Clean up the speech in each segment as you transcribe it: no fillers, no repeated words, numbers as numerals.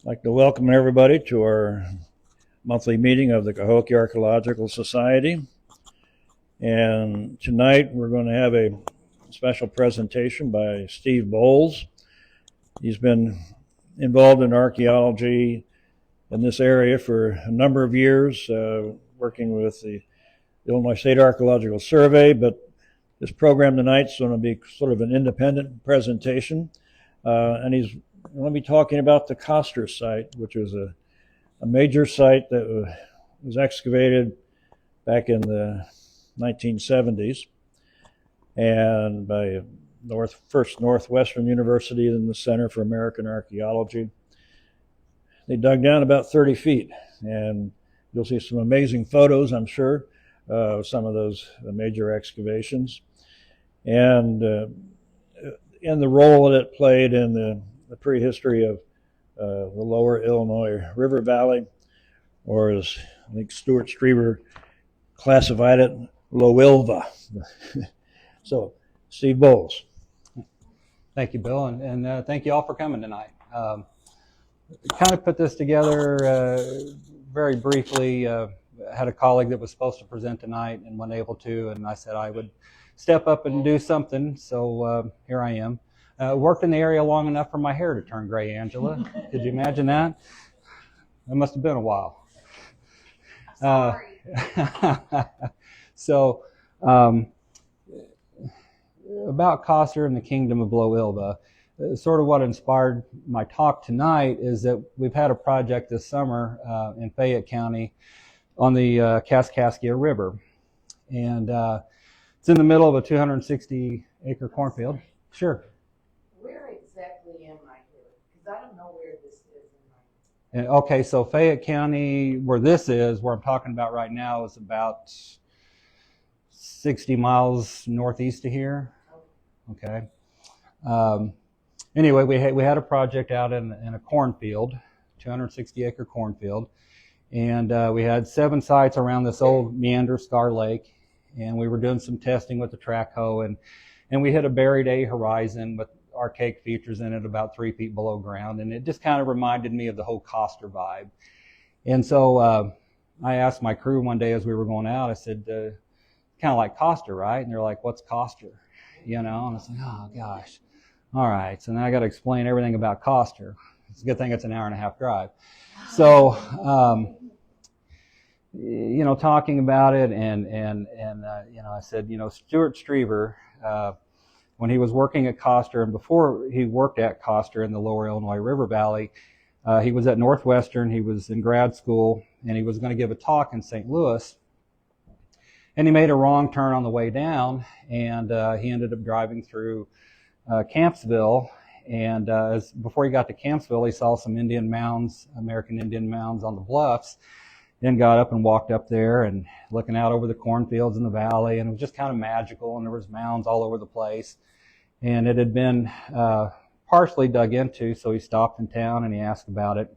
I'd like to welcome everybody to our monthly meeting of the Cahokia Archaeological Society. And tonight we're going to have a special presentation by Steve Boles. He's been involved in archaeology in this area for a number of years, working with the Illinois State Archaeological Survey, but this program tonight is going to be sort of an independent presentation, and he's going to be talking about the Koster site, which was a major site that was excavated back in the 1970s, and by first Northwestern University and the Center for American Archaeology. They dug down about 30 feet, and you'll see some amazing photos, I'm sure, of some of those major excavations, and in the role that it played in the prehistory of the lower Illinois River Valley, or as I think Stuart Struever classified it, Lowilva. So, Steve Boles. Thank you, Bill, and thank you all for coming tonight. Kind of put this together very briefly. Had a colleague that was supposed to present tonight and wasn't able to, and I said I would step up and do something, so here I am. Worked in the area long enough for my hair to turn gray, Angela. Could you imagine that? That must have been a while. Sorry. So, about Koster and the Kingdom of Lowilva, sort of what inspired my talk tonight is that we've had a project this summer in Fayette County on the Kaskaskia River. And it's in the middle of a 260-acre cornfield. Sure. Where exactly am I here? Because I don't know where this is in my... Okay, so Fayette County, where this is, where I'm talking about right now, is about 60 miles northeast of here. Okay. Anyway, we had a project out in a cornfield, 260-acre cornfield, and we had 7 sites around this old meander scar lake, and we were doing some testing with the track hoe, and we hit a buried A horizon with archaic features in it about 3 feet below ground, and it just kind of reminded me of the whole Koster vibe. And so I asked my crew one day as we were going out, I said, kind of like Koster, right? And they're like, what's Koster? You know, and I was like, oh gosh. All right, so now I got to explain everything about Koster. It's a good thing it's an hour-and-a-half drive. So, you know, talking about it, and you know, I said, you know, Stuart Struever, when he was working at Koster, and before he worked at Koster in the lower Illinois River Valley, he was at Northwestern. He was in grad school, and he was going to give a talk in St. Louis. And he made a wrong turn on the way down, and he ended up driving through Kampsville. And before he got to Kampsville, he saw some Indian mounds, American Indian mounds on the bluffs, and got up and walked up there and looking out over the cornfields in the valley, and it was just kind of magical, and there was mounds all over the place. And it had been partially dug into, so he stopped in town and he asked about it,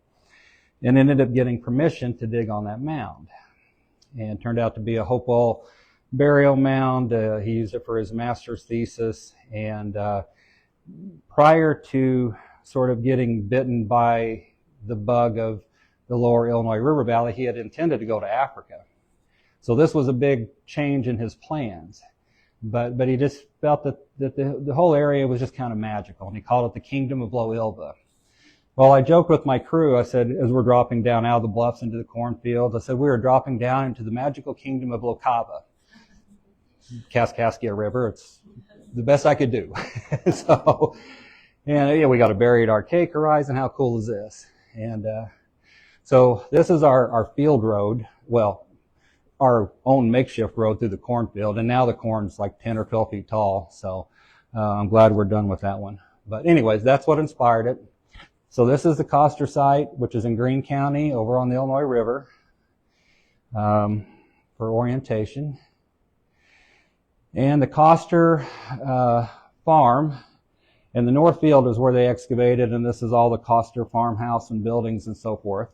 and ended up getting permission to dig on that mound. And it turned out to be a Hopewell burial mound. He used it for his master's thesis, and prior to sort of getting bitten by the bug of the lower Illinois River Valley, he had intended to go to Africa. So this was a big change in his plans. But he just felt that the whole area was just kind of magical, and he called it the Kingdom of Lowilva. Well, I joked with my crew, I said, as we're dropping down out of the bluffs into the cornfields, I said we were dropping down into the magical Kingdom of Lowilva. Kaskaskia River, it's the best I could do. So, and yeah, we got a buried archaic horizon. How cool is this? And so this is our field road, well, our own makeshift road through the cornfield, and now the corn's like 10 or 12 feet tall, so I'm glad we're done with that one. But anyways, that's what inspired it. So this is the Koster site, which is in Greene County over on the Illinois River, for orientation. And the Koster farm, and the north field is where they excavated, and this is all the Koster farmhouse and buildings and so forth.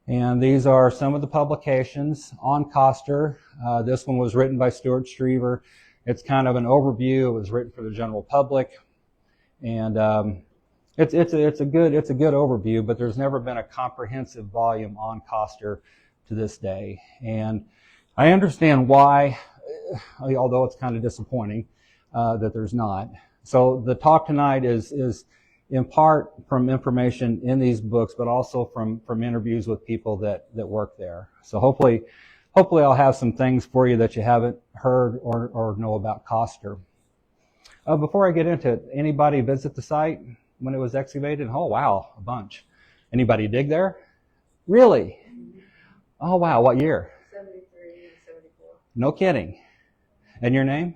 And these are some of the publications on Koster. This one was written by Stuart Struever. It's kind of an overview. It was written for the general public. And it's a good overview, but there's never been a comprehensive volume on Koster to this day. And I understand why, although it's kind of disappointing that there's not. So the talk tonight is in part from information in these books, but also from interviews with people that work there. So hopefully I'll have some things for you that you haven't heard or know about Koster. Before I get into it, anybody visit the site when it was excavated? Oh, wow, a bunch. Anybody dig there? Really? Oh, wow, what year? 73 and 74. No kidding. And your name?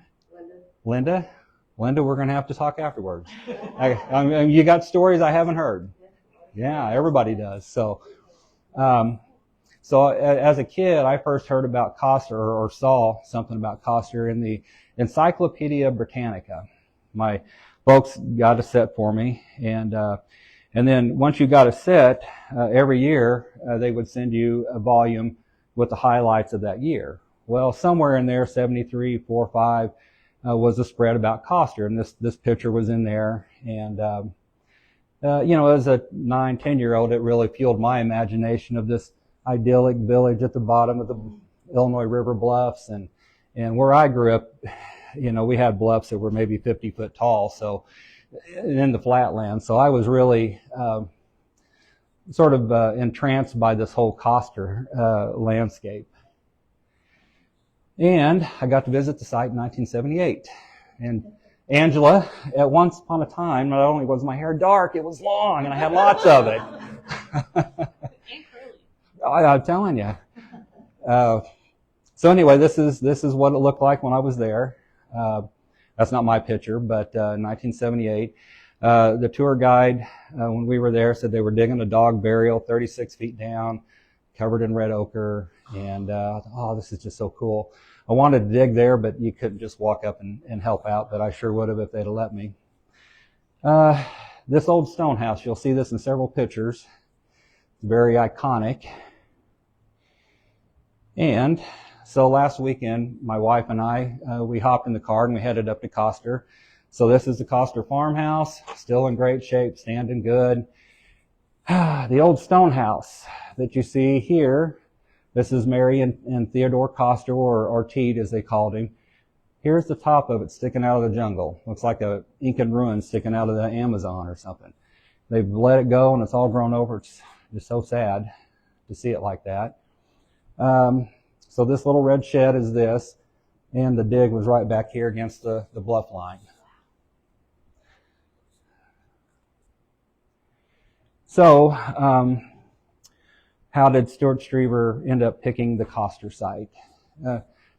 Linda. Linda, we're going to have to talk afterwards. I mean, you got stories I haven't heard. Yeah, everybody does. So as a kid, I first heard about Koster or saw something about Koster in the Encyclopedia Britannica. My folks got a set for me, and then once you got a set, every year they would send you a volume with the highlights of that year. Well, somewhere in there, 73, 4, 5, was a spread about Koster, and this picture was in there. And as a 9, 10-year-old, it really fueled my imagination of this idyllic village at the bottom of the Illinois River bluffs, and where I grew up, we had bluffs that were maybe 50 foot tall, so in the flatland. So I was really sort of entranced by this whole Koster landscape. And I got to visit the site in 1978. And Angela, at once upon a time, not only was my hair dark, it was long, and I had lots of it. I'm telling you. So anyway, this is what it looked like when I was there. That's not my picture, but 1978. The tour guide, when we were there, said they were digging a dog burial 36 feet down, covered in red ochre, and I thought, this is just so cool. I wanted to dig there, but you couldn't just walk up and help out, but I sure would have if they'd have let me. This old stone house, you'll see this in several pictures. It's very iconic. And so last weekend, my wife and I, we hopped in the car and we headed up to Koster. So this is the Koster farmhouse, still in great shape, standing good. The old stone house that you see here, this is Mary and Theodore Koster, or Teed as they called him. Here's the top of it sticking out of the jungle. Looks like a Incan ruin sticking out of the Amazon or something. They've let it go and it's all grown over. It's just so sad to see it like that. So this little red shed is this, and the dig was right back here against the bluff line. So, how did Stuart Struever end up picking the Koster site?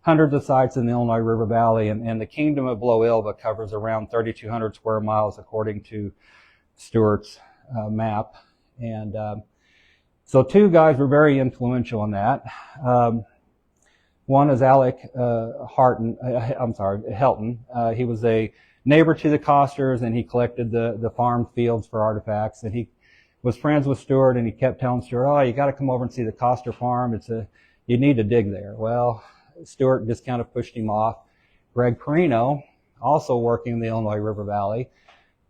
Hundreds of sites in the Illinois River Valley, and the Kingdom of Lowilva covers around 3,200 square miles according to Stuart's map. And so two guys were very influential in that. One is Alec Helton. He was a neighbor to the Kosters, and he collected the farm fields for artifacts. And he was friends with Stuart, and he kept telling Stuart, "Oh, you got to come over and see the Koster farm. You need to dig there." Well, Stuart just kind of pushed him off. Greg Perino, also working in the Illinois River Valley,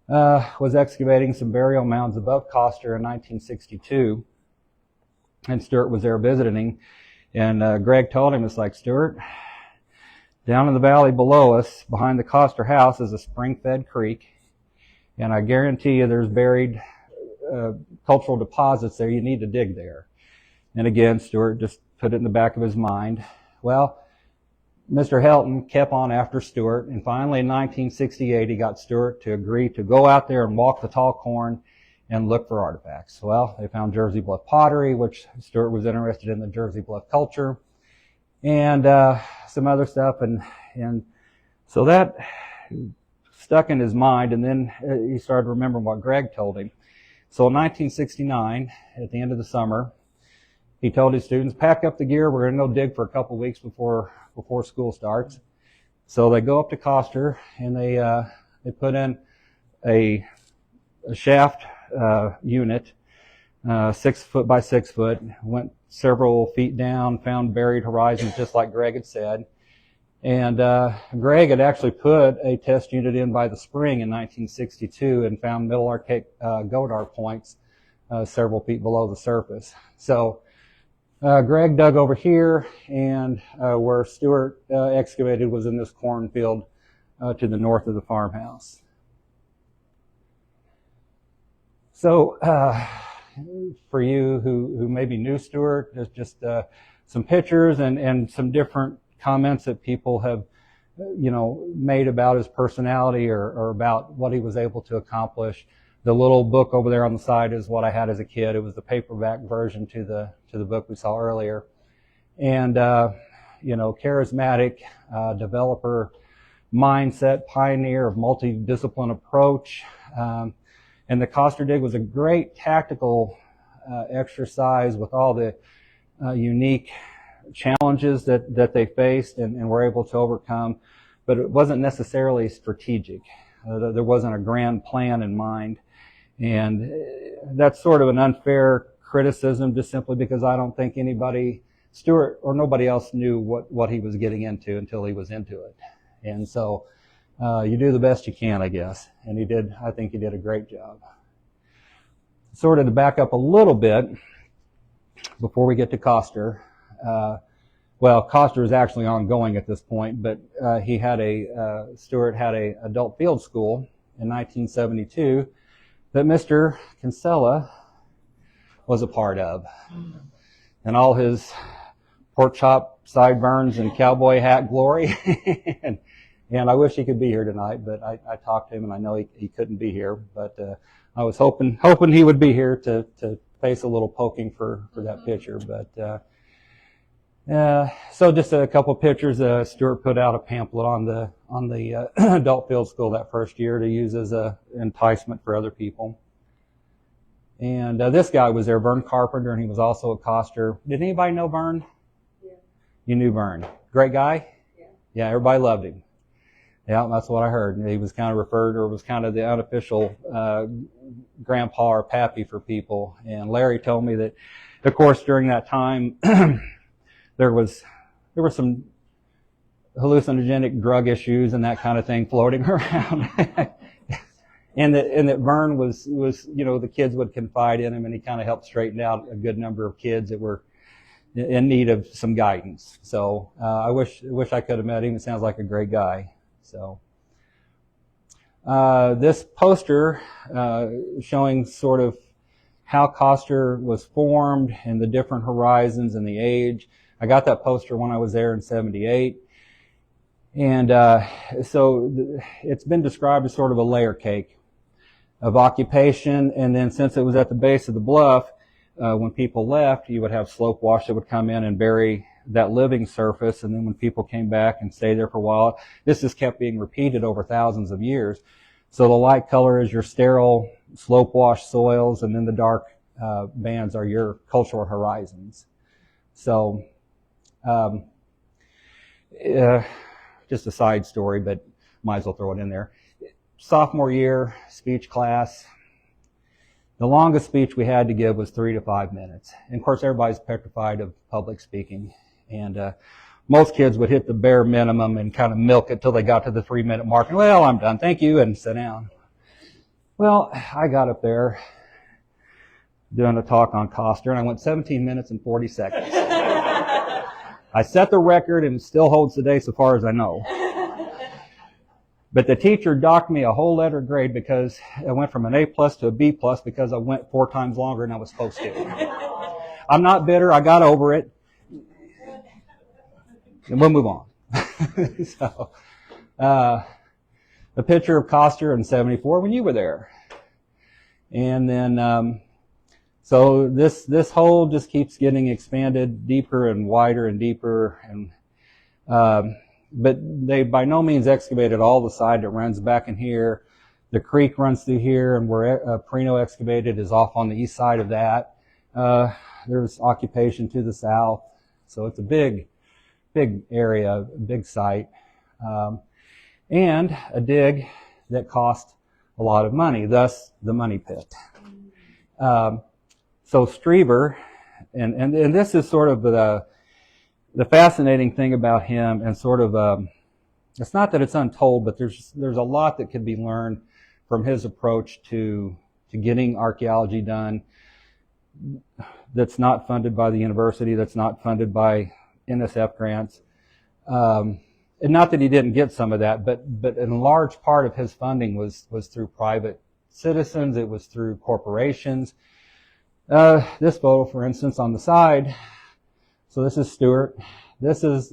was excavating some burial mounds above Koster in 1962, and Stuart was there visiting. And Greg told him, it's like, "Stuart, down in the valley below us, behind the Koster house, is a spring-fed creek, and I guarantee you there's buried cultural deposits there. You need to dig there." And again, Stuart just put it in the back of his mind. Well, Mr. Helton kept on after Stuart, and finally in 1968 he got Stuart to agree to go out there and walk the tall corn and look for artifacts. Well, they found Jersey Bluff pottery, which Stuart was interested in the Jersey Bluff culture, and some other stuff, and so that stuck in his mind, and then he started remembering what Greg told him. So in 1969, at the end of the summer, he told his students, "Pack up the gear, we're going to go dig for a couple weeks before school starts." So they go up to Koster, and they put in a shaft unit, 6 foot by 6 foot, went several feet down, found buried horizons just like Greg had said. And Greg had actually put a test unit in by the spring in 1962 and found middle archaic Godar points several feet below the surface. So Greg dug over here, and where Stuart excavated was in this cornfield to the north of the farmhouse. So for you who maybe knew Stuart, there's just some pictures and some different comments that people have, made about his personality or about what he was able to accomplish. The little book over there on the side is what I had as a kid. It was the paperback version to the book we saw earlier. And, charismatic, developer mindset, pioneer of multidiscipline approach. And the Koster dig was a great tactical exercise with all the unique challenges that they faced and were able to overcome, but it wasn't necessarily strategic. There wasn't a grand plan in mind. And that's sort of an unfair criticism, just simply because I don't think anybody, Stuart or nobody else, knew what he was getting into until he was into it. And so you do the best you can, I guess. And I think he did a great job. Sort of to back up a little bit before we get to Koster. Koster is actually ongoing at this point, but Stuart had a adult field school in 1972 that Mr. Kinsella was a part of. And all his pork chop sideburns and cowboy hat glory. and I wish he could be here tonight, but I talked to him and I know he couldn't be here, but I was hoping he would be here to face a little poking for that picture. But so just a couple of pictures. Stuart put out a pamphlet on the adult field school that first year to use as a enticement for other people. And this guy was there, Vern Carpenter, and he was also a Koster. Did anybody know Vern? Yeah. You knew Vern. Great guy? Yeah. Yeah, everybody loved him. Yeah, that's what I heard. He was kind of referred, or was kind of the unofficial grandpa or pappy for people. And Larry told me that, of course, during that time, there were some hallucinogenic drug issues and that kind of thing floating around. and that Vern was, the kids would confide in him, and he kind of helped straighten out a good number of kids that were in need of some guidance. So I wish I could have met him. It sounds like a great guy. So this poster showing sort of how Koster was formed and the different horizons and the age. I got that poster when I was there in 78. And so it's been described as sort of a layer cake of occupation. And then since it was at the base of the bluff, when people left, you would have slope wash that would come in and bury that living surface. And then when people came back and stayed there for a while, this just kept being repeated over thousands of years. So the light color is your sterile slope wash soils, and then the dark bands are your cultural horizons. So just a side story, but might as well throw it in there. Sophomore year, speech class. The longest speech we had to give was 3 to 5 minutes. And of course, everybody's petrified of public speaking. And most kids would hit the bare minimum and kind of milk it till they got to the 3-minute mark. And, well, I'm done. Thank you, and sit down. Well, I got up there doing a talk on Koster, and I went 17 minutes and 40 seconds. I set the record, and it still holds today so far as I know. But the teacher docked me a whole letter grade because I went from an A+ to a B+ because I went 4 times longer than I was supposed to. I'm not bitter. I got over it. And we'll move on. So, the picture of Koster in 74 when you were there. And then, so this hole just keeps getting expanded deeper and wider and deeper. And, but they by no means excavated all the side that runs back in here. The creek runs through here, and where Perino excavated is off on the east side of that. There's occupation to the south. So it's a big area, big site. And a dig that cost a lot of money, thus the money pit. So Struever, and this is sort of the fascinating thing about him, and sort of, it's not that it's untold, but there's a lot that could be learned from his approach to getting archaeology done that's not funded by the university, that's not funded by NSF grants. And not that he didn't get some of that, but a large part of his funding was through private citizens. It was through corporations. This photo, for instance, on the side. So this is Stuart. This is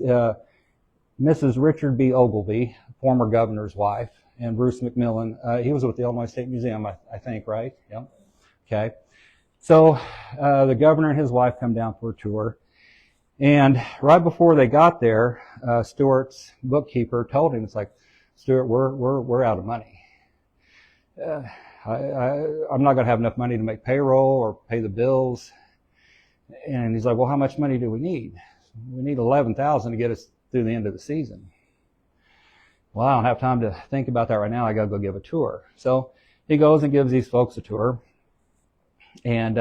Mrs. Richard B. Ogilvie, former governor's wife, and Bruce McMillan. He was with the Illinois State Museum, I think, right? Yep. Okay. So the governor and his wife come down for a tour. And right before they got there, Stuart's bookkeeper told him, it's like, Stuart, we're out of money. I'm not going to have enough money to make payroll or pay the bills. And he's like, well, how much money do we need? We need $11,000 to get us through the end of the season. Well, I don't have time to think about that right now. I got to go give a tour. So he goes and gives these folks a tour. And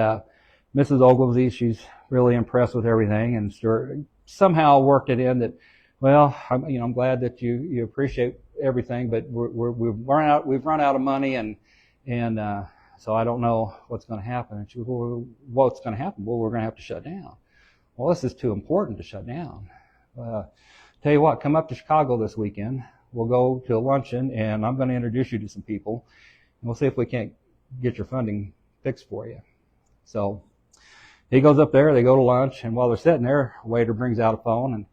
Mrs. Ogilvie, she's really impressed with everything, and Stuart somehow worked it in that, well, I'm glad that you appreciate everything, but we've run out of money, and so I don't know what's going to happen. And she goes, well, what's going to happen? Well, we're going to have to shut down. Well, this is too important to shut down. Tell you what, come up to Chicago this weekend. We'll go to a luncheon, and I'm going to introduce you to some people, and we'll see if we can't get your funding fixed for you. So he goes up there, they go to lunch, and while they're sitting there, a waiter brings out a phone, and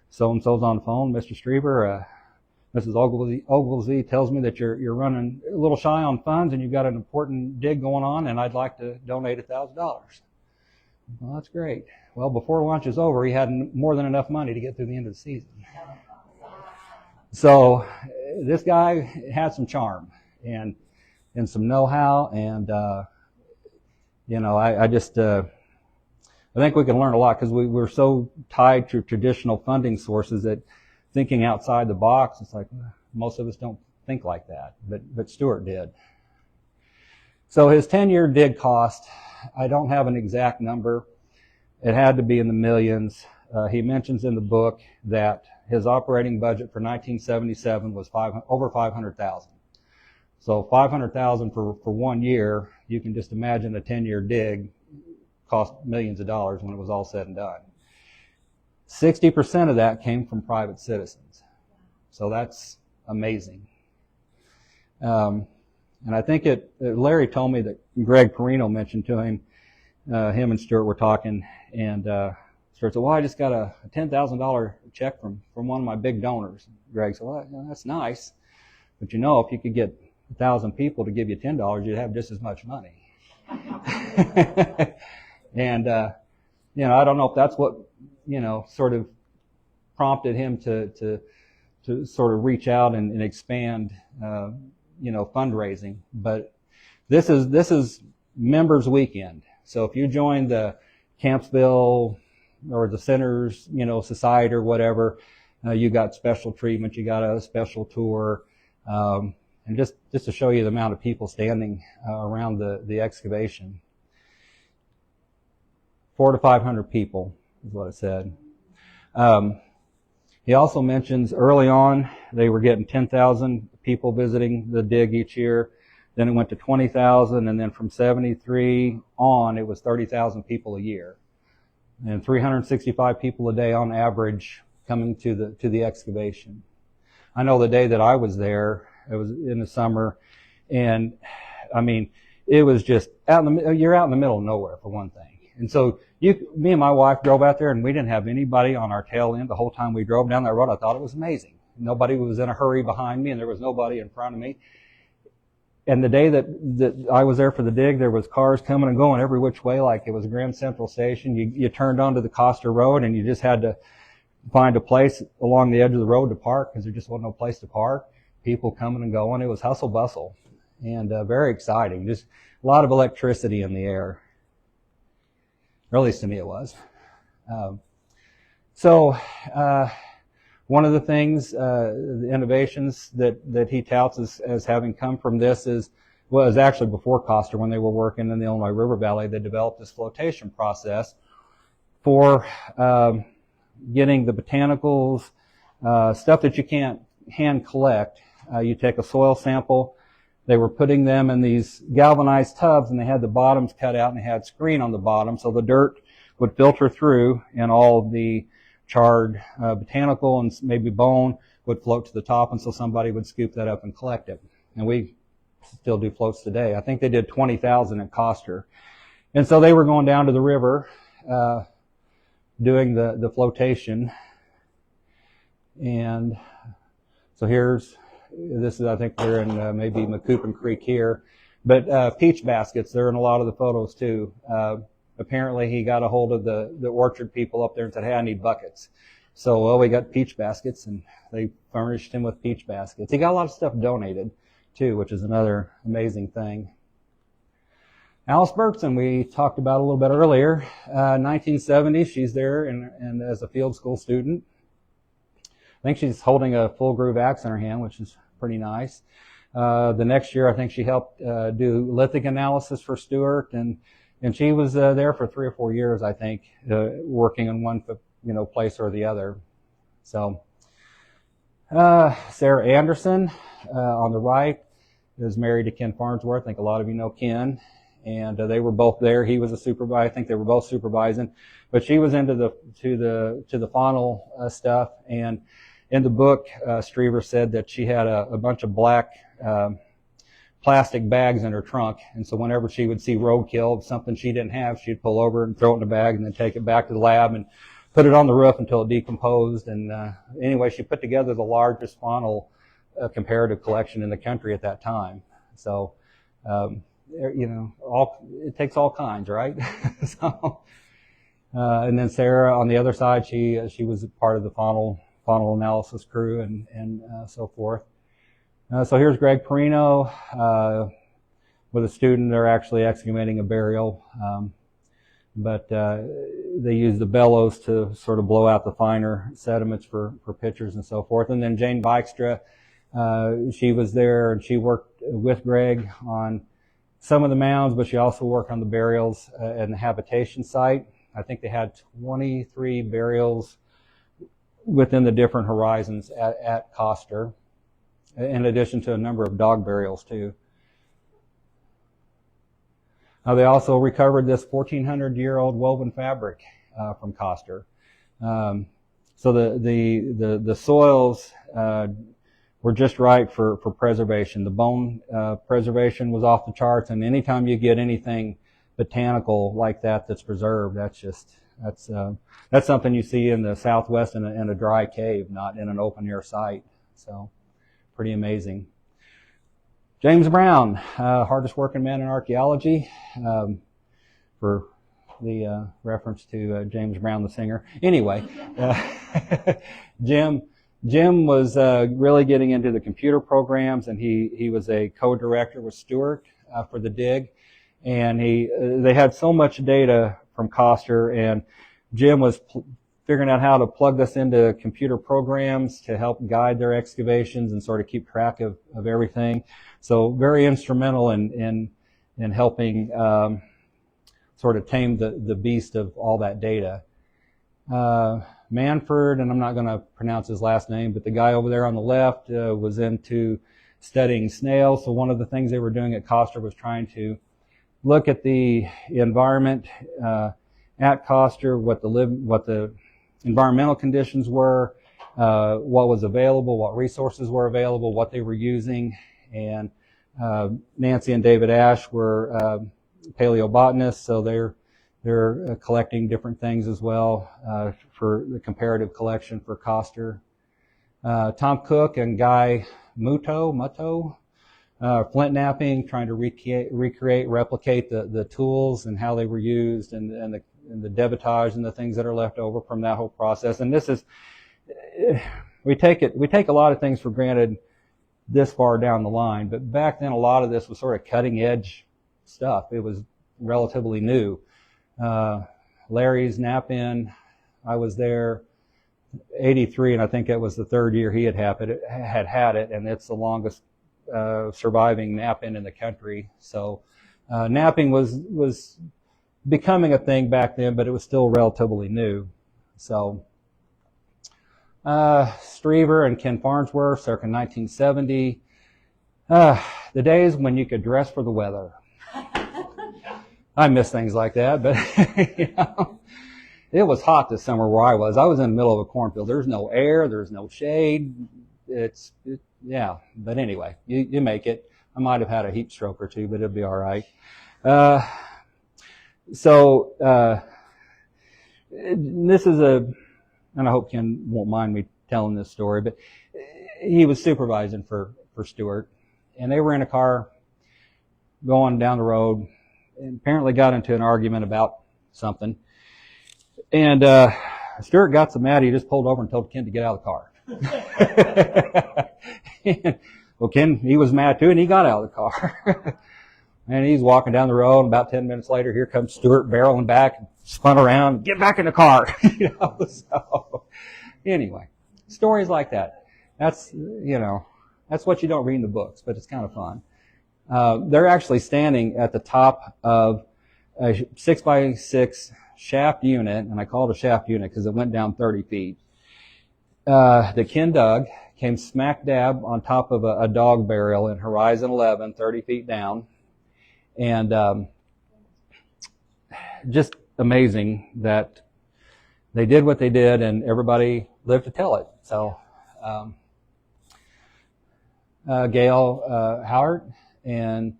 so-and-so's on the phone, Mr. Struever, Mrs. Ogilvie tells me that you're running a little shy on funds and you've got an important dig going on, and I'd like to donate $1,000. Well, that's great. Well, before lunch is over, he had more than enough money to get through the end of the season. So this guy had some charm and some know-how, and I think we can learn a lot because we're so tied to traditional funding sources that thinking outside the box, it's like most of us don't think like that, but Stuart did. So his 10-year dig cost, I don't have an exact number. It had to be in the millions. He mentions in the book that his operating budget for 1977 was over $500,000. So $500,000 for 1 year, you can just imagine a 10-year dig cost millions of dollars when it was all said and done. 60% of that came from private citizens. So that's amazing. And I think Larry told me that Greg Perino mentioned to him, him and Stuart were talking, and Stuart said, well, I just got a $10,000 check from one of my big donors. Greg said, well, that's nice, but if you could get 1,000 people to give you $10, you'd have just as much money. And, I don't know if that's what, sort of prompted him to sort of reach out and expand, fundraising. But this is members weekend. So if you join the Kampsville or the Centers, Society or whatever, you got special treatment, you got a special tour, and just to show you the amount of people standing around the excavation. 400 to 500 people is what it said. He also mentions early on they were getting 10,000 people visiting the dig each year. Then it went to 20,000, and then from 73 on, it was 30,000 people a year, and 365 people a day on average coming to the excavation. I know the day that I was there, it was in the summer, and it was just you're out in the middle of nowhere for one thing. And so me and my wife drove out there, and we didn't have anybody on our tail end the whole time we drove down that road. I thought it was amazing. Nobody was in a hurry behind me, and there was nobody in front of me. And the day that I was there for the dig, there was cars coming and going every which way, like it was Grand Central Station. You turned onto the Koster Road, and you just had to find a place along the edge of the road to park because there just wasn't no place to park. People coming and going. It was hustle bustle, and very exciting. Just a lot of electricity in the air. Or at least to me it was. One of the things, the innovations that he touts as having come from this was actually before Koster, when they were working in the Illinois River Valley, they developed this flotation process for getting the botanicals, stuff that you can't hand collect. You take a soil sample. They were putting them in these galvanized tubs, and they had the bottoms cut out, and they had screen on the bottom, so the dirt would filter through, and all the charred botanical and maybe bone would float to the top, and so somebody would scoop that up and collect it. And we still do floats today. I think they did 20,000 at Koster. And so they were going down to the river doing the flotation. And so this is, I think we're in maybe Macoupin Creek here. But peach baskets, they're in a lot of the photos too. Apparently he got a hold of the orchard people up there and said, hey, I need buckets. So, well, we got peach baskets, and they furnished him with peach baskets. He got a lot of stuff donated too, which is another amazing thing. Alice Berkson, we talked about a little bit earlier. 1970, she's there and as a field school student. I think she's holding a full groove axe in her hand, which is pretty nice. The next year, I think she helped do lithic analysis for Stuart, and she was there for 3 or 4 years, I think, working in one place or the other. So Sarah Anderson on the right is married to Ken Farnsworth. I think a lot of you know Ken. And they were both there. He was a supervisor. I think they were both supervising, but she was into the faunal stuff. And in the book, Struever said that she had a bunch of black plastic bags in her trunk, and so whenever she would see roadkill, something she didn't have, she'd pull over and throw it in a bag, and then take it back to the lab and put it on the roof until it decomposed. And anyway, she put together the largest faunal comparative collection in the country at that time. So. It takes all kinds, right? So, and then Sarah on the other side, she was part of the faunal analysis crew and so forth. So here's Greg Perino with a student. They're actually excavating a burial, but they use the bellows to sort of blow out the finer sediments for pictures and so forth. And then Jane Dykstra, she was there, and she worked with Greg on some of the mounds, but she also worked on the burials and the habitation site. I think they had 23 burials within the different horizons at Koster, in addition to a number of dog burials too. They also recovered this 1,400-year-old woven fabric from Koster. So the soils were just right for preservation. The bone preservation was off the charts, and anytime you get anything botanical like that that's preserved, that's something you see in the Southwest in a dry cave, not in an open air site. So pretty amazing. James Brown, hardest working man in archaeology, for the reference to James Brown, the singer. Anyway, Jim was really getting into the computer programs, and he was a co-director with Stuart for the dig. And they had so much data from Koster, and Jim was figuring out how to plug this into computer programs to help guide their excavations and sort of keep track of everything. So very instrumental in helping sort of tame the beast of all that data. Manford, and I'm not going to pronounce his last name, but the guy over there on the left was into studying snails. So one of the things they were doing at Koster was trying to look at the environment at Koster, what the environmental conditions were, what was available, what resources were available, what they were using. And Nancy and David Ash were paleobotanists, so they're collecting different things as well for the comparative collection for Koster. Tom Cook and Guy Mutto, flint knapping, trying to replicate the tools and how they were used, and the debitage and the things that are left over from that whole process. And this is, we take a lot of things for granted this far down the line, but back then a lot of this was sort of cutting edge stuff. It was relatively new. Larry's nap-in, I was there 83, and I think that was the third year he had had it, and it's the longest surviving nap-in in the country. So napping was becoming a thing back then, but it was still relatively new. So Struever and Ken Farnsworth, circa 1970. The days when you could dress for the weather. I miss things like that, but you know, it was hot this summer where I was. I was in the middle of a cornfield. There's no air. There's no shade. Yeah. But anyway, you make it. I might have had a heat stroke or two, but it'll be all right. This is and I hope Ken won't mind me telling this story, but he was supervising for Stuart, and they were in a car going down the road, and apparently got into an argument about something. And Stuart got so mad he just pulled over and told Ken to get out of the car. Well, Ken, he was mad too, and he got out of the car. And he's walking down the road, and about 10 minutes later, here comes Stuart barreling back, spun around, get back in the car. You know, so anyway, stories like that. That's what you don't read in the books, but it's kind of fun. They're actually standing at the top of a 6x6 shaft unit, and I call it a shaft unit because it went down 30 feet. That Ken dug, came smack dab on top of a dog burial in Horizon 11, 30 feet down. And just amazing that they did what they did, and everybody lived to tell it. So Gail Howard, and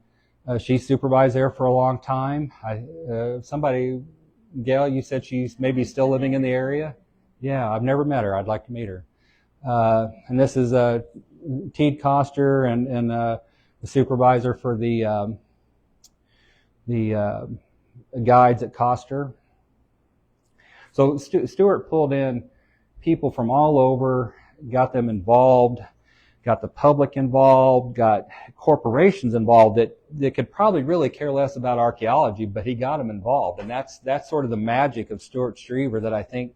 she supervised there for a long time. Gail, you said she's maybe still living in the area? Yeah, I've never met her. I'd like to meet her. And this is Teed Koster and the supervisor for the guides at Koster. So Stuart pulled in people from all over, got them involved, got the public involved, got corporations involved that could probably really care less about archaeology, but he got them involved. And that's sort of the magic of Stuart Struever that I think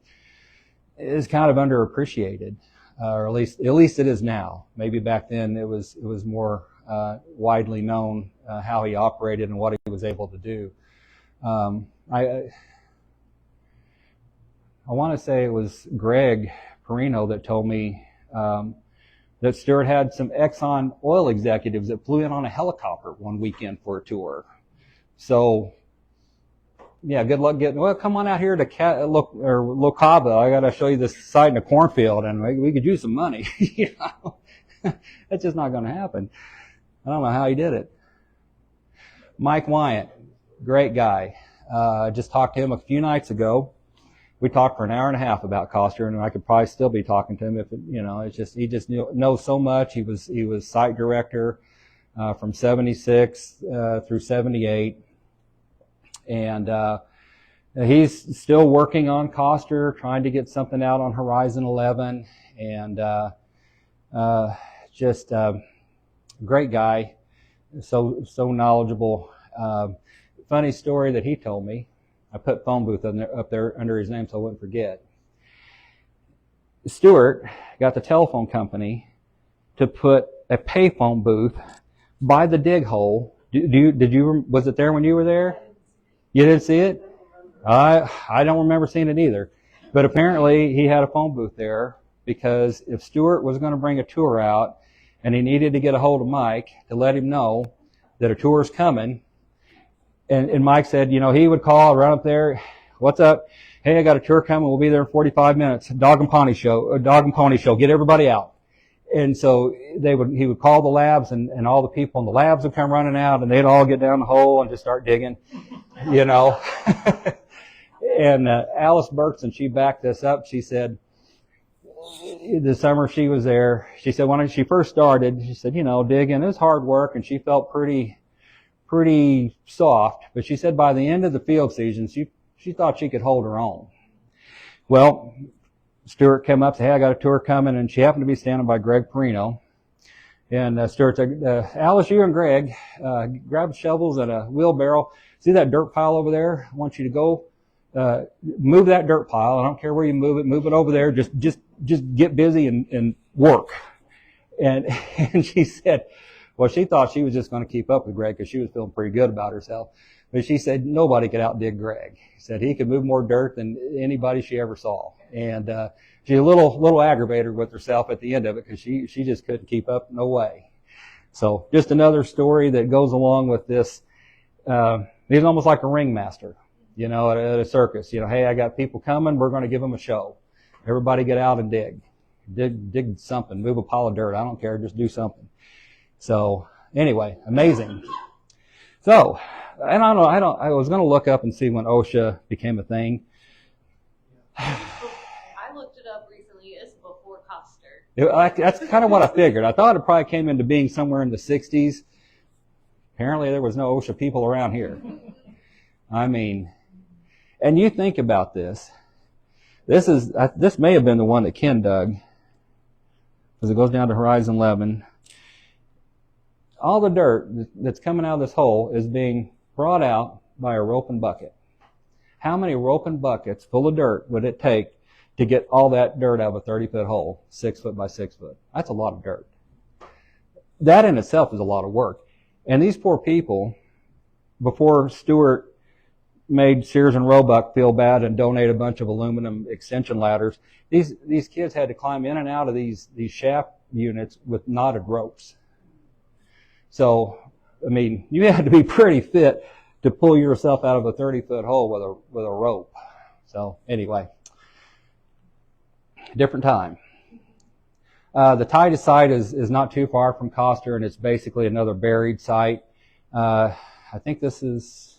is kind of underappreciated, or at least it is now. Maybe back then it was more widely known how he operated and what he was able to do. I want to say it was Greg Perino that told me that Stuart had some Exxon oil executives that flew in on a helicopter one weekend for a tour. So, yeah, good luck getting. Well, come on out here to Locava. I got to show you this site in a cornfield, and we could use some money. You know, that's just not going to happen. I don't know how he did it. Mike Wyatt, great guy. I just talked to him a few nights ago. We talked for an hour and a half about Koster, and I could probably still be talking to him if he just knows so much. He was site director from 76 through 78, and he's still working on Koster, trying to get something out on Horizon 11, and just great guy, so knowledgeable. Funny story that he told me. I put phone booth up there under his name so I wouldn't forget. Stuart got the telephone company to put a payphone booth by the dig hole. Was it there when you were there? You didn't see it? I don't remember seeing it either. But apparently he had a phone booth there because if Stuart was going to bring a tour out and he needed to get a hold of Mike to let him know that a tour is coming, and Mike said, he would call, run up there, what's up? Hey, I got a tour coming. We'll be there in 45 minutes. Dog and pony show. Get everybody out. And so he would call the labs, and all the people in the labs would come running out, and they'd all get down the hole and just start digging, And Alice Berkson, she backed this up. She said, the summer she was there, she said when she first started, she said, digging is hard work, and she felt pretty soft, but she said by the end of the field season, she thought she could hold her own. Well, Stuart came up and said, hey, I got a tour coming, and she happened to be standing by Greg Perino. And Stuart said, Alice, you and Greg, grab shovels and a wheelbarrow. See that dirt pile over there? I want you to go move that dirt pile. I don't care where you move it over there. Just get busy and work. And she said, well, she thought she was just going to keep up with Greg because she was feeling pretty good about herself. But she said nobody could outdig Greg. She said he could move more dirt than anybody she ever saw. And she's a little aggravated with herself at the end of it because she just couldn't keep up. No way. So just another story that goes along with this. He's almost like a ringmaster, you know, at a circus. You know, hey, I got people coming. We're going to give them a show. Everybody get out and dig something, move a pile of dirt. I don't care. Just do something. So anyway, amazing. So, I was going to look up and see when OSHA became a thing. I looked it up recently. It's before Koster. That's kind of what I figured. I thought it probably came into being somewhere in the 60s. Apparently there was no OSHA people around here. I mean, and you think about this. This may have been the one that Ken dug, because it goes down to horizon 11. All the dirt that's coming out of this hole is being brought out by a rope and bucket. How many rope and buckets full of dirt would it take to get all that dirt out of a 30-foot hole, 6 foot by 6 foot? That's a lot of dirt. That in itself is a lot of work. And these poor people, before Stuart made Sears and Roebuck feel bad and donate a bunch of aluminum extension ladders, these kids had to climb in and out of these shaft units with knotted ropes. So, I mean, you had to be pretty fit to pull yourself out of a 30-foot hole with a rope. So, anyway, different time. The Titus site is not too far from Koster, and it's basically another buried site. I think this is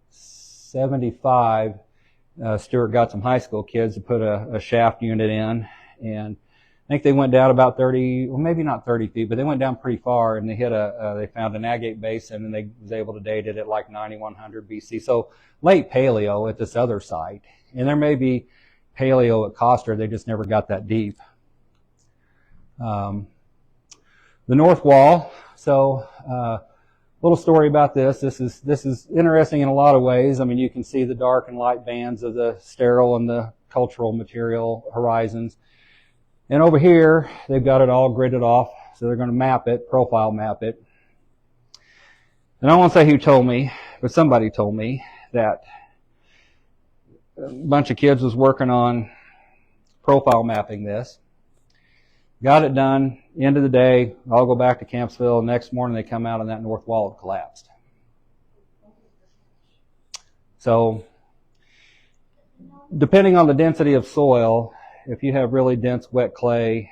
75. Stuart got some high school kids to put a shaft unit in, and I think they went down about 30, well, maybe not 30 feet, but they went down pretty far, and they they found an agate basin, and they was able to date it at like 9100 BC. So late Paleo at this other site, and there may be Paleo at Koster. They just never got that deep. The north wall. So little story about this. This is interesting in a lot of ways. I mean, you can see the dark and light bands of the sterile and the cultural material horizons. And over here, they've got it all gridded off, so they're going to map it, profile map it. And I won't say who told me, but somebody told me that a bunch of kids was working on profile mapping this. Got it done. End of the day, I'll go back to Campsville. Next morning, they come out and that north wall had collapsed. So, depending on the density of soil, if you have really dense wet clay,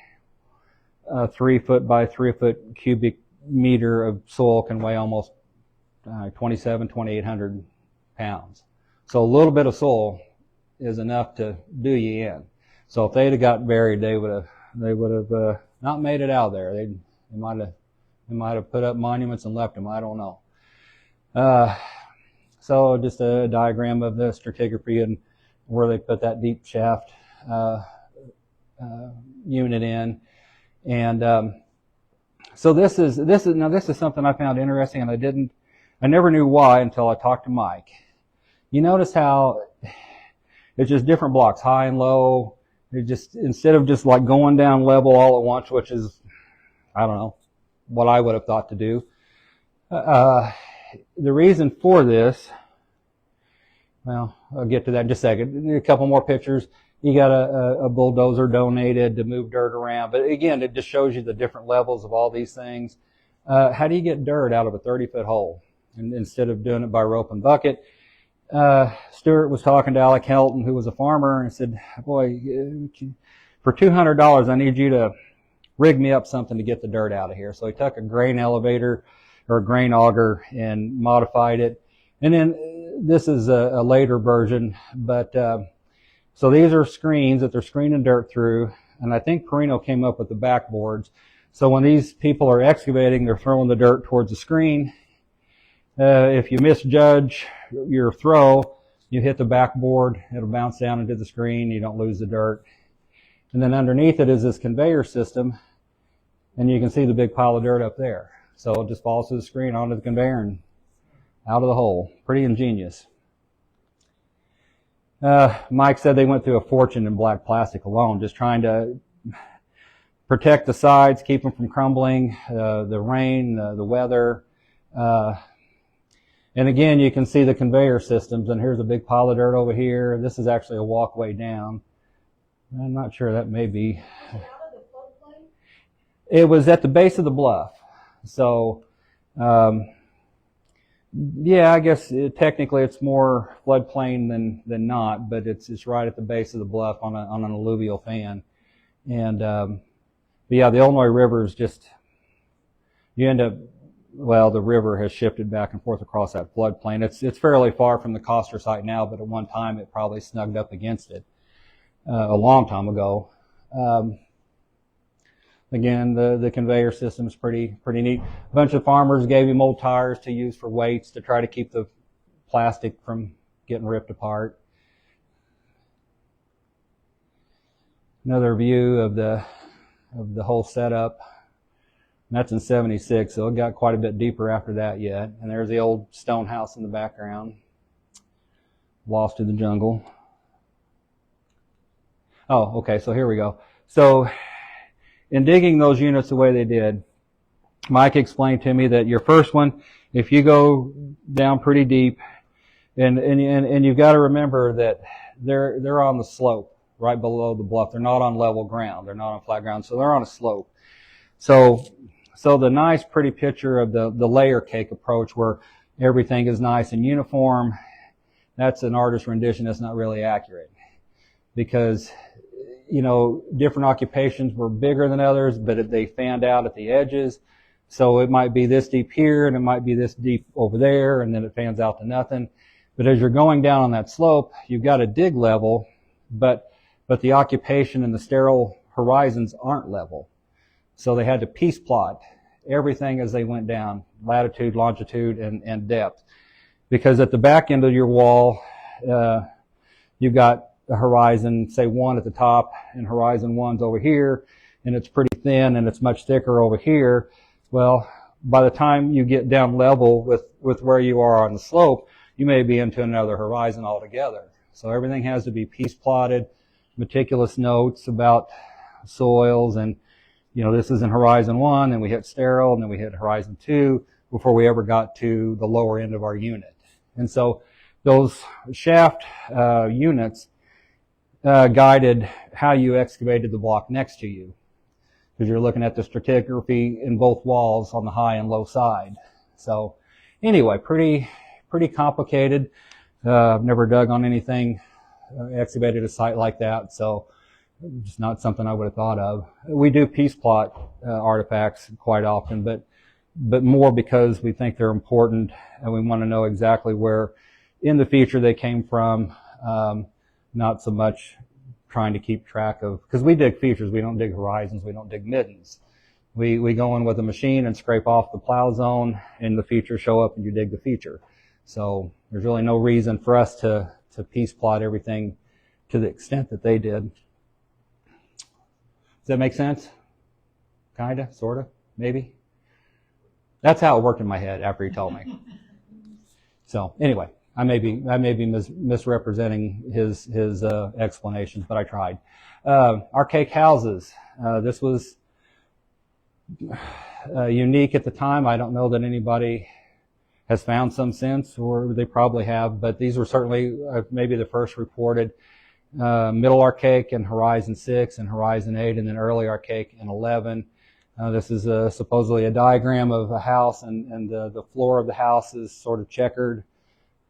3 foot by 3 foot cubic meter of soil can weigh almost 2,800 pounds. So a little bit of soil is enough to do you in. So if they'd have got buried, they would have not made it out there. They might have put up monuments and left them. I don't know. So just a diagram of the stratigraphy and where they put that deep shaft unit in, and so this is something I found interesting, and I never knew why until I talked to Mike. You notice how it's just different blocks, high and low. It just, instead of just like going down level all at once, which is, I don't know, what I would have thought to do. The reason for this, well, I'll get to that in just a second. A couple more pictures. You got a bulldozer donated to move dirt around. But again, it just shows you the different levels of all these things. How do you get dirt out of a 30-foot hole? And instead of doing it by rope and bucket, Stuart was talking to Alec Helton, who was a farmer, and said, boy, for $200, I need you to rig me up something to get the dirt out of here. So he took a grain elevator or a grain auger and modified it. And then this is a later version, but so these are screens that they're screening dirt through, and I think Perino came up with the backboards. So when these people are excavating, they're throwing the dirt towards the screen. If you misjudge your throw, you hit the backboard, it'll bounce down into the screen, you don't lose the dirt. And then underneath it is this conveyor system, and you can see the big pile of dirt up there. So it just falls through the screen onto the conveyor and out of the hole. Pretty ingenious. Mike said they went through a fortune in black plastic alone, just trying to protect the sides, keep them from crumbling, the rain, the weather. And again, you can see the conveyor systems, and here's a big pile of dirt over here. This is actually a walkway down. I'm not sure, that may be. Out of the floodplain? It was at the base of the bluff. So, yeah, I guess technically it's more floodplain than not, but it's right at the base of the bluff on an alluvial fan. And, but yeah, the Illinois River is just, you end up, well, the river has shifted back and forth across that floodplain. It's fairly far from the Koster site now, but at one time it probably snugged up against it a long time ago. Again, the conveyor system is pretty neat. A bunch of farmers gave him old tires to use for weights to try to keep the plastic from getting ripped apart. Another view of the whole setup. And that's in '76, so it got quite a bit deeper after that yet. And there's the old stone house in the background, lost in the jungle. Oh, okay, so here we go. So in digging those units the way they did, Mike explained to me that your first one, if you go down pretty deep, and you've got to remember that they're on the slope right below the bluff. They're not on level ground. They're not on flat ground, so they're on a slope. So the nice, pretty picture of the layer cake approach where everything is nice and uniform, that's an artist's rendition that's not really accurate. Because, you know, different occupations were bigger than others, but they fanned out at the edges. So it might be this deep here, and it might be this deep over there, and then it fans out to nothing. But as you're going down on that slope, you've got a dig level, but the occupation and the sterile horizons aren't level. So they had to piece plot everything as they went down, latitude, longitude, and depth. Because at the back end of your wall, you've got a horizon, say 1 at the top, and horizon 1's over here, and it's pretty thin, and it's much thicker over here. Well, by the time you get down level with where you are on the slope, you may be into another horizon altogether. So everything has to be piece plotted, meticulous notes about soils, and you know, this is in horizon 1, then we hit sterile, and then we hit horizon 2 before we ever got to the lower end of our unit. And so those shaft units guided how you excavated the block next to you, because you're looking at the stratigraphy in both walls on the high and low side. So anyway, pretty complicated. I've never dug on anything, excavated a site like that, so just not something I would have thought of. We do piece plot artifacts quite often, but more because we think they're important and we want to know exactly where in the feature they came from, not so much trying to keep track of, because we dig features, we don't dig horizons, we don't dig middens. We go in with a machine and scrape off the plow zone, and the features show up and you dig the feature. So there's really no reason for us to piece plot everything to the extent that they did. Does that make sense? Kinda, sorta, maybe? That's how it worked in my head after he told me. So anyway, I may be misrepresenting his explanations, but I tried. Archaic houses. This was unique at the time. I don't know that anybody has found some since, or they probably have, but these were certainly maybe the first reported. Middle Archaic in Horizon 6 and Horizon 8, and then Early Archaic in 11. This is supposedly a diagram of a house, and the floor of the house is sort of checkered.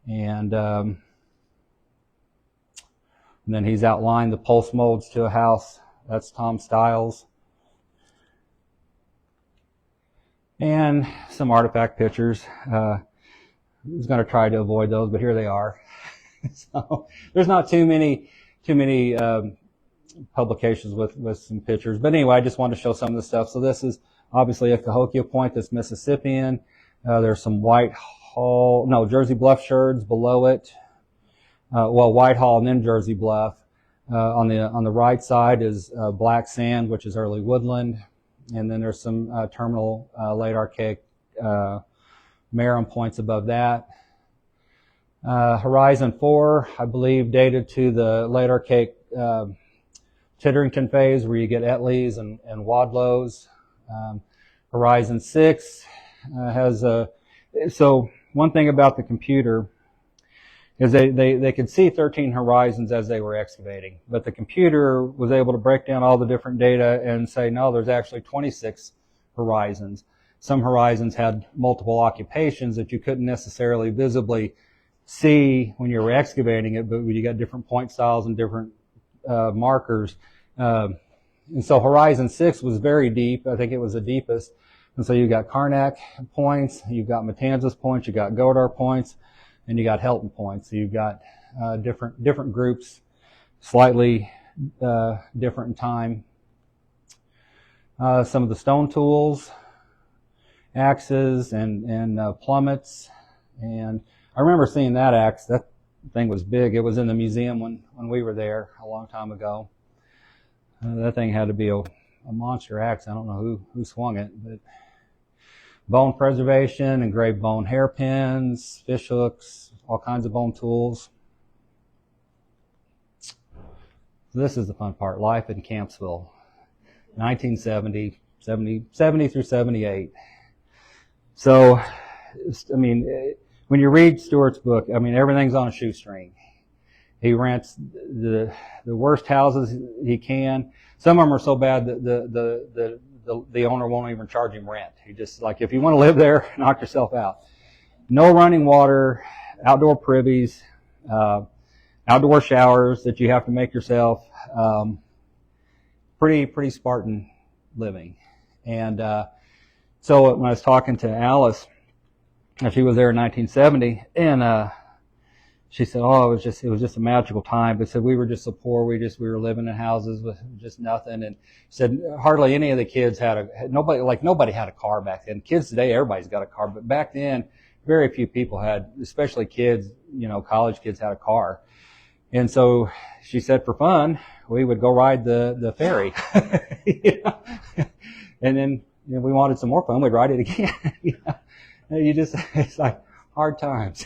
And then he's outlined the pulse molds to a house. That's Tom Stiles. And some artifact pictures. I was going to try to avoid those, but here they are. So there's not too many publications with some pictures. But anyway, I just wanted to show some of the stuff. So this is obviously a Cahokia point that's Mississippian. There's some Jersey Bluff sherds below it. Whitehall and then Jersey Bluff. On the right side is black sand, which is early woodland. And then there's some terminal late archaic Marram points above that. Horizon 4, I believe, dated to the late archaic Titterington phase, where you get Etleys and Wadlows. Horizon 6 has so one thing about the computer is they could see 13 horizons as they were excavating, but the computer was able to break down all the different data and say, no, there's actually 26 horizons. Some horizons had multiple occupations that you couldn't necessarily visibly see when you were excavating it, but you got different point styles and different markers. And so Horizon 6 was very deep. I think it was the deepest. And so you got Karnak points, you've got Matanzas points, you got Godar points, and you got Helton points. So you've got different groups, slightly different in time. Some of the stone tools, axes, and plummets. And I remember seeing that axe. That thing was big. It was in the museum when we were there a long time ago. That thing had to be a monster axe. I don't know who swung it, but bone preservation, engraved bone hairpins, fish hooks, all kinds of bone tools. So this is the fun part. Life in Campsville, 1970, 70 through 78. So, I mean, when you read Stuart's book, I mean, everything's on a shoestring. He rents the worst houses he can. Some of them are so bad that the owner won't even charge him rent. He just, like, if you want to live there, knock yourself out. No running water, outdoor privies, outdoor showers that you have to make yourself. Pretty Spartan living. And so when I was talking to Alice, she was there in 1970, and she said, "Oh, it was just a magical time." But said we were just so poor. We were living in houses with just nothing. And said hardly any of the kids nobody had a car back then. Kids today, everybody's got a car, but back then, very few people had, especially kids, college kids had a car. And so she said, for fun, we would go ride the ferry. And then we wanted some more fun. We'd ride it again. It's like hard times.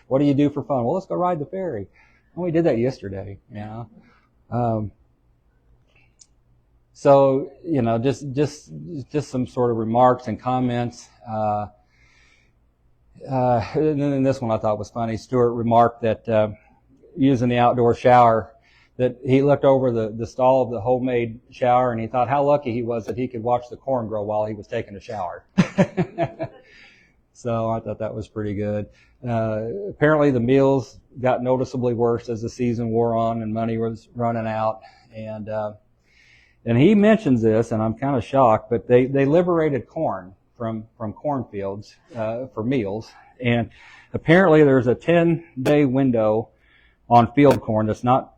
What do you do for fun? Well, let's go ride the ferry. And we did that yesterday, So, just some sort of remarks and comments. And then this one I thought was funny. Stuart remarked that using the outdoor shower, that he looked over the stall of the homemade shower and he thought how lucky he was that he could watch the corn grow while he was taking a shower. So I thought that was pretty good. Apparently the meals got noticeably worse as the season wore on and money was running out. And he mentions this, and I'm kind of shocked, but they liberated corn from cornfields for meals. And apparently there's a 10-day window on field corn that's not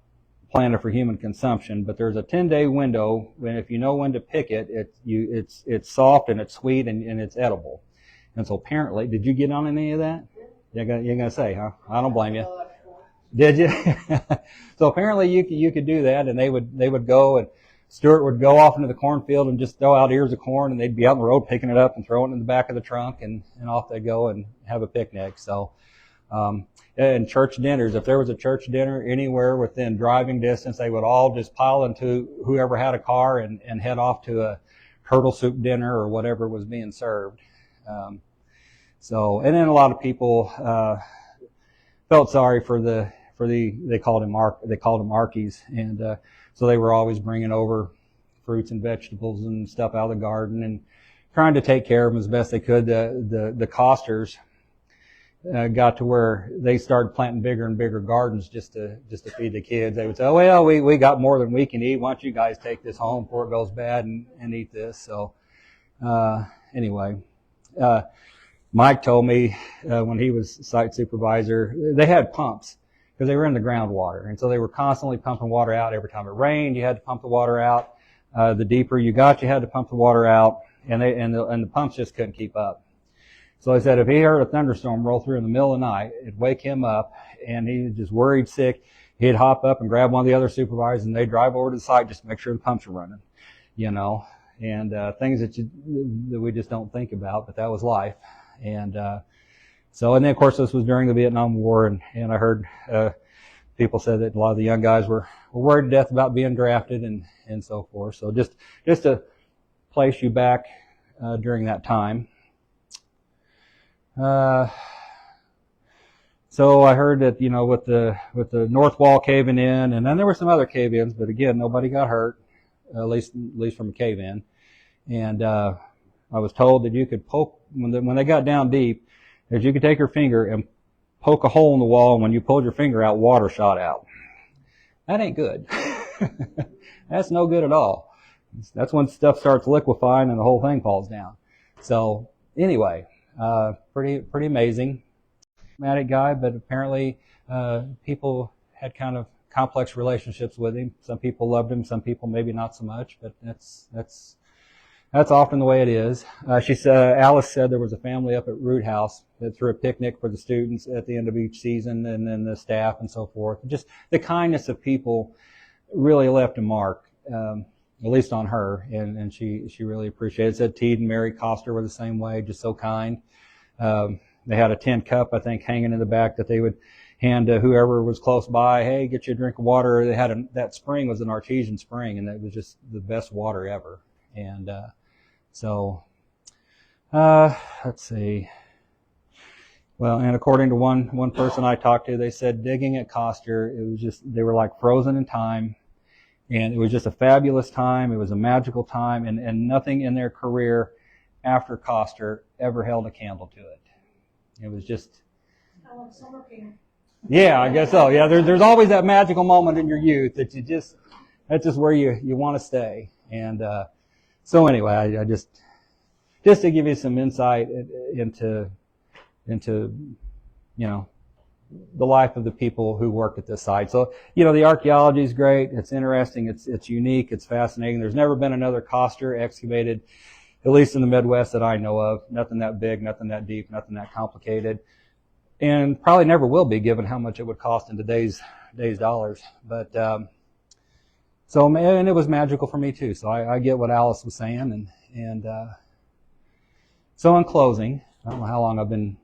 planted for human consumption, but there's a 10-day window when, if you know when to pick it, it's soft and it's sweet and it's edible. And so apparently, did you get on any of that? You're gonna say, huh? I don't blame you. Did you? So apparently you could do that, and they would go, and Stuart would go off into the cornfield and just throw out ears of corn, and they'd be out on the road picking it up and throwing it in the back of the trunk, and off they'd go and have a picnic. So, and church dinners, if there was a church dinner anywhere within driving distance, they would all just pile into whoever had a car and head off to a turtle soup dinner or whatever was being served. And then a lot of people felt sorry for they called them Archies, and so they were always bringing over fruits and vegetables and stuff out of the garden and trying to take care of them as best they could. The Costers got to where they started planting bigger and bigger gardens just to feed the kids. They would say, "Oh, well, we got more than we can eat. Why don't you guys take this home before it goes bad and eat this?" So anyway. Mike told me when he was site supervisor, they had pumps because they were in the groundwater. And so they were constantly pumping water out. Every time it rained, you had to pump the water out. The deeper you got, you had to pump the water out. And the pumps just couldn't keep up. So he said if he heard a thunderstorm roll through in the middle of the night, it'd wake him up and he was just worried sick. He'd hop up and grab one of the other supervisors and they'd drive over to the site just to make sure the pumps were running, and things that we just don't think about, but that was life. And then of course this was during the Vietnam War, and I heard people said that a lot of the young guys were worried to death about being drafted and so forth. So just to place you back during that time. So I heard that, with the north wall caving in, and then there were some other cave-ins, but again, nobody got hurt, at least from a cave-in. And I was told that you could poke, when they got down deep, that you could take your finger and poke a hole in the wall, and when you pulled your finger out, water shot out. That ain't good. That's no good at all. That's when stuff starts liquefying and the whole thing falls down. So anyway, pretty amazing. Charismatic guy, but apparently people had kind of complex relationships with him. Some people loved him, some people maybe not so much, but that's often the way it is. Alice said there was a family up at Root House that threw a picnic for the students at the end of each season, and then the staff and so forth. Just the kindness of people really left a mark, at least on her, and she really appreciated it. Said Teed and Mary Koster were the same way, just so kind. They had a tin cup, I think, hanging in the back that they would hand to whoever was close by. Hey, get you a drink of water. They had that spring was an artesian spring, and it was just the best water ever. And let's see. Well, and according to one person I talked to, they said digging at Koster, they were like frozen in time, and it was just a fabulous time. It was a magical time, and nothing in their career after Koster ever held a candle to it. It was just, Summer camp. yeah, I guess so. Yeah, there's always that magical moment in your youth that that's just where you want to stay. And so anyway, I just to give you some insight into the life of the people who work at this site. So the archaeology is great. It's interesting. It's unique. It's fascinating. There's never been another Koster excavated, at least in the Midwest that I know of. Nothing that big, nothing that deep, nothing that complicated. And probably never will be, given how much it would cost in today's dollars. But and it was magical for me too. So I get what Alice was saying. And so in closing, I don't know how long I've been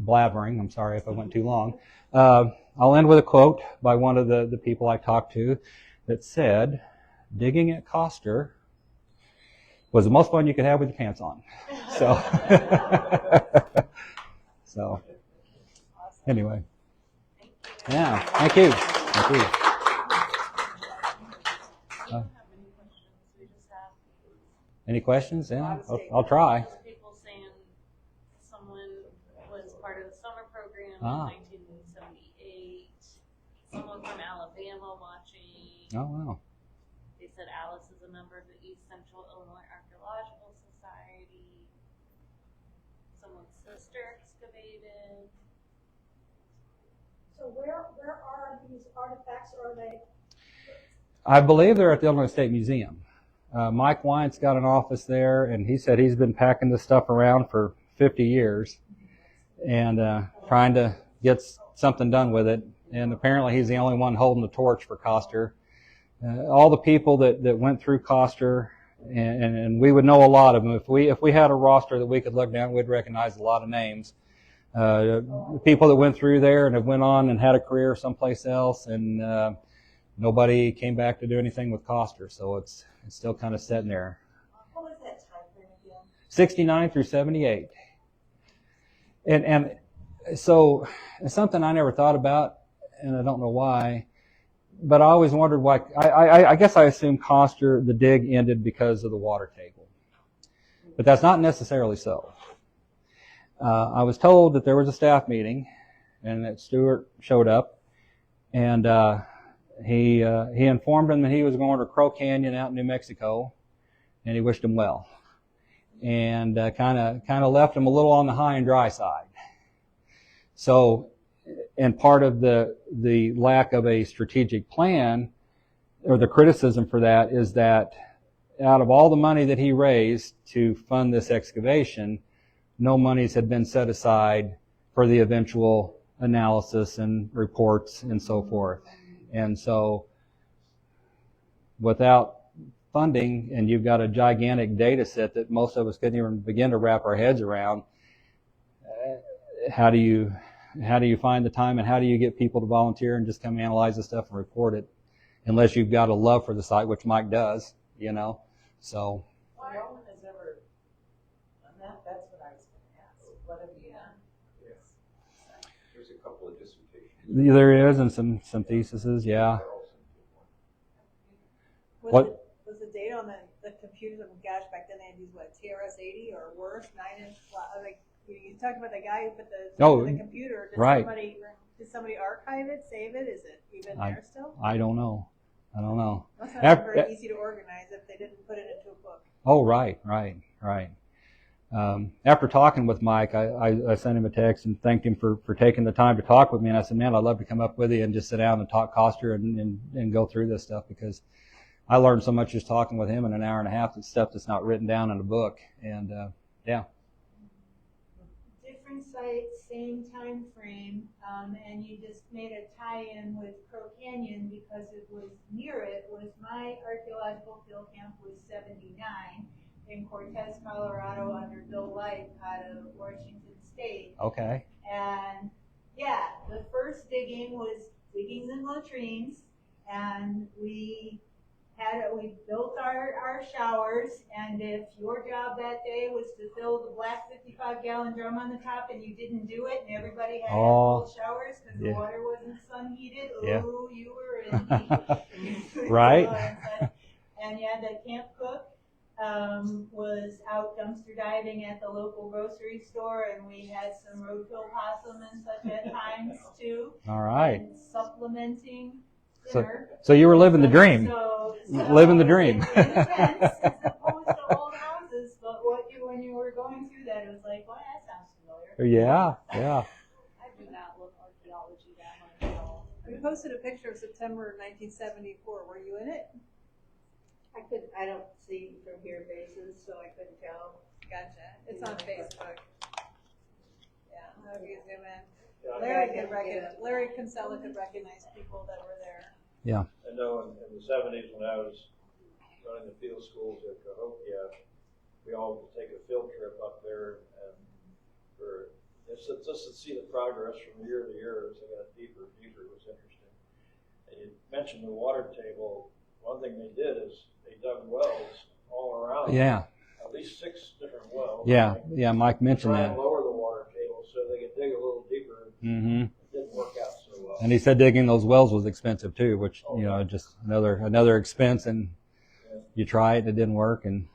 blabbering. I'm sorry if I went too long. I'll end with a quote by one of the people I talked to that said, "Digging at Koster was the most fun you could have with your pants on." So anyway, yeah, thank you. Thank you. Any questions? Yeah, I'll try. People saying someone was part of the summer program in 1978. Someone from Alabama watching. Oh, wow. They said Alice is a member of the East Central Illinois Archaeological Society. Someone's sister excavated. So where are these artifacts? Are they? I believe they're at the Illinois State Museum. Mike Wyatt's got an office there, and he said he's been packing this stuff around for 50 years and trying to get something done with it. And apparently he's the only one holding the torch for Koster. All the people that went through Koster, and we would know a lot of them. If we had a roster that we could look down, we'd recognize a lot of names. People that went through there and have went on and had a career someplace else, and nobody came back to do anything with Koster, so it's still kind of sitting there. What was that time frame again? 69 through 78. And so it's something I never thought about, and I don't know why, but I always wondered why. I guess I assumed Koster, the dig ended because of the water table, but that's not necessarily so. I was told that there was a staff meeting and that Stuart showed up, and he informed him that he was going to Crow Canyon out in New Mexico, and he wished him well, and kind of left him a little on the high and dry side. So, and part of the lack of a strategic plan, or the criticism for that, is that out of all the money that he raised to fund this excavation, no monies had been set aside for the eventual analysis and reports and so forth. And so without funding, and you've got a gigantic data set that most of us couldn't even begin to wrap our heads around, how do you find the time, and how do you get people to volunteer and just come analyze the stuff and report it, unless you've got a love for the site, which Mike does, so. No one has ever done that. That's what I was going to ask. What have you done? There is, and some theses, yeah. What? Was the date on the computers? Gosh, back then they had these TRS-80 or worse, 9-inch. Like you talked about the guy who put the computer. Did somebody archive it, save it? Is it even there still? I don't know. That's not very easy to organize if they didn't put it into a book. Oh, right. After talking with Mike, I sent him a text and thanked him for taking the time to talk with me. And I said, man, I'd love to come up with you and just sit down and talk Koster and go through this stuff, because I learned so much just talking with him in an hour and a half. It's stuff that's not written down in a book. And yeah. Different site, same time frame, and you just made a tie-in with Crow Canyon because it was near it. Was my archaeological field camp was 79 in Cortez, Colorado, under Bill Light out of Washington State. Okay. And yeah, the first digging was diggings and latrines, and we built our showers, and if your job that day was to fill the black 55-gallon drum on the top and you didn't do it, and everybody had full showers because the water wasn't sun heated, you were in heat. Right. And yeah, the camp cook was out dumpster diving at the local grocery store, and we had some roadkill possum and such at times too. All right. And supplementing. So you were living the dream. Living the dream. It depends, as opposed to old houses, but when you were going through that, it was like, well, that sounds familiar. Yeah. I do not love archaeology that much at all. We posted a picture of September 1974. Were you in it? I don't see from here bases, so I couldn't tell. Gotcha. It's on Facebook. Yeah, if you zoom in. Yeah, Larry Kinsella could recognize people that were there. Yeah. I know in the 70s when I was running the field schools at Cahokia, we all would take a field trip up there, and just to see the progress from year to year as they got deeper and deeper was interesting. And you mentioned the water table. One thing they did is they dug wells all around. Yeah. At least 6 different wells. Yeah. Mike mentioned Try that. and lower the water table so they could dig a little deeper. Mm-hmm. It didn't work out so well. And he said digging those wells was expensive too, which just another expense. And you try it, and it didn't work, and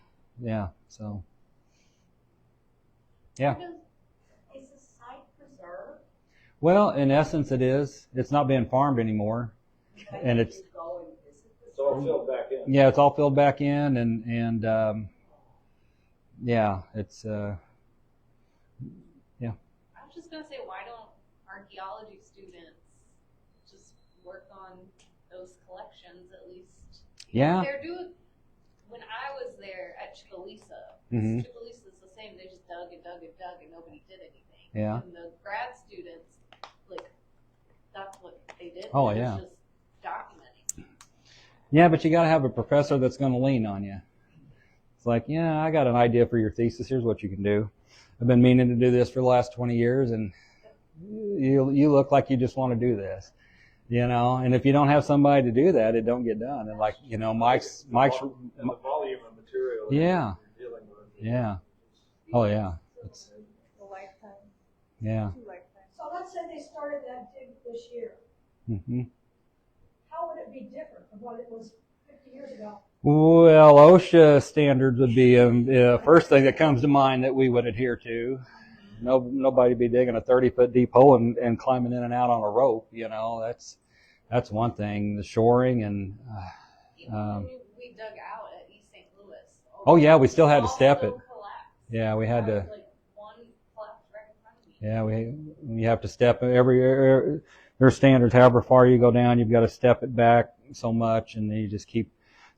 so yeah. Is the site preserved? Well, in essence, it is. It's not being farmed anymore, and it's all filled back in. Yeah, it's all filled back in, and it's I was just gonna say, why don't archaeology students just work on those collections at least? Yeah. They're doing. When I was there at Chickalisa, Mhm. Chickalisa's the same. They just dug and dug and dug, and nobody did anything. Yeah. And the grad students, that's what they did. Oh, It was yeah. just documenting. Yeah, but you got to have a professor that's going to lean on you. It's like, yeah, I got an idea for your thesis. Here's what you can do. I've been meaning to do this for the last 20 years, and you look like you just want to do this, And if you don't have somebody to do that, it don't get done. And Mike's. And the volume of material. Yeah. You're dealing with. Yeah. Oh yeah. It's, A lifetime. yeah. 2 lifetimes. So let's say they started that dig this year. hmm How would it be different from what it was 50 years ago? Well, OSHA standards would be first thing that comes to mind that we would adhere to. Nobody be digging a 30-foot deep hole and climbing in and out on a rope. That's one thing. The shoring and. Even when we dug out at East St. Louis. Oh yeah, we still had to step it. All collapsed. Yeah, we had to. One collapsed right in front of me. Yeah, you have to step every. There's standards. However far you go down, you've got to step it back so much, and then you just keep.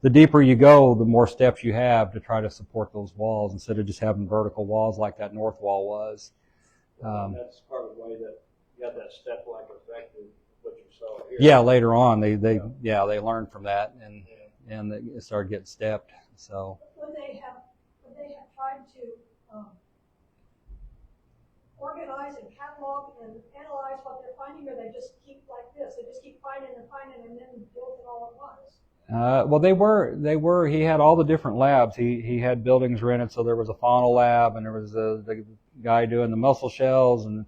The deeper you go, the more steps you have to try to support those walls instead of just having vertical walls like that north wall was. That's part of the way that you got that step-like effect of what you saw here. Yeah, later on they learned from that and they started getting stepped. So. Would they have tried to organize and catalog and analyze what they're finding, or they just keep like this? They just keep finding and then build it all at once? Well, they were. He had all the different labs. He had buildings rented, so there was a faunal lab, and there was the guy doing the mussel shells, and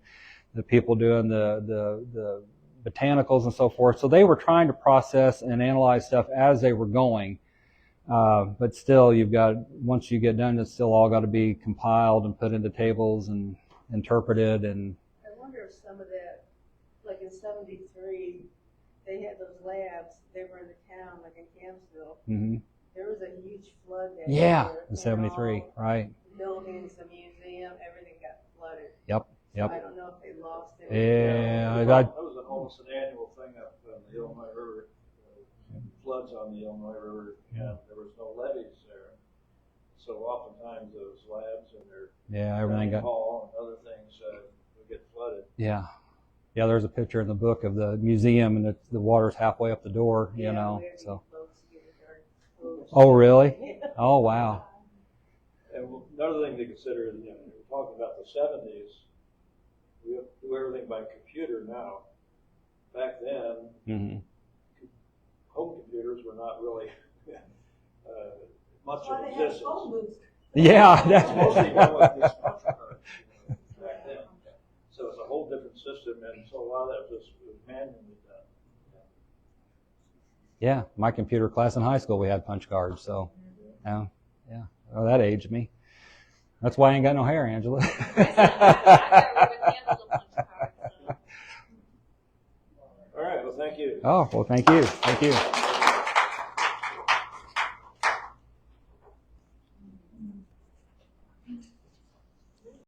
the people doing the botanicals and so forth. So they were trying to process and analyze stuff as they were going. But still, once you get done, it's still all got to be compiled and put into tables and interpreted. And I wonder if some of that, like in '73, they had those labs. They were in the town, like in Kampsville. mm-hmm. There was a huge flood that Yeah, year, in '73, right? Buildings, the museum, everything got flooded. Yep. So I don't know if they lost it. Yeah, that was almost an annual thing up on the Illinois River. Floods on the Illinois River, and there was no levees there. So oftentimes those labs and their everything got hall and other things would get flooded. Yeah. There's a picture in the book of the museum, and the water's halfway up the door. Yeah, You know, we had so. boats to get our boats. Oh, really? Oh, wow. And another thing to consider is, we're talking about the '70s. We do everything by computer now. Back then, Mm-hmm. home computers were not really much Why in they have existence. phone booths. Yeah, that's Mostly done with these punch cards back then. So it's a whole different system, and so a lot of that was manually done. Yeah, my computer class in high school, we had punch cards. So, yeah. Oh, that aged me. That's why I ain't got no hair, Angela. I thought we would handle the punch card, so. All right, well, thank you. Oh, well, thank you. Thank you.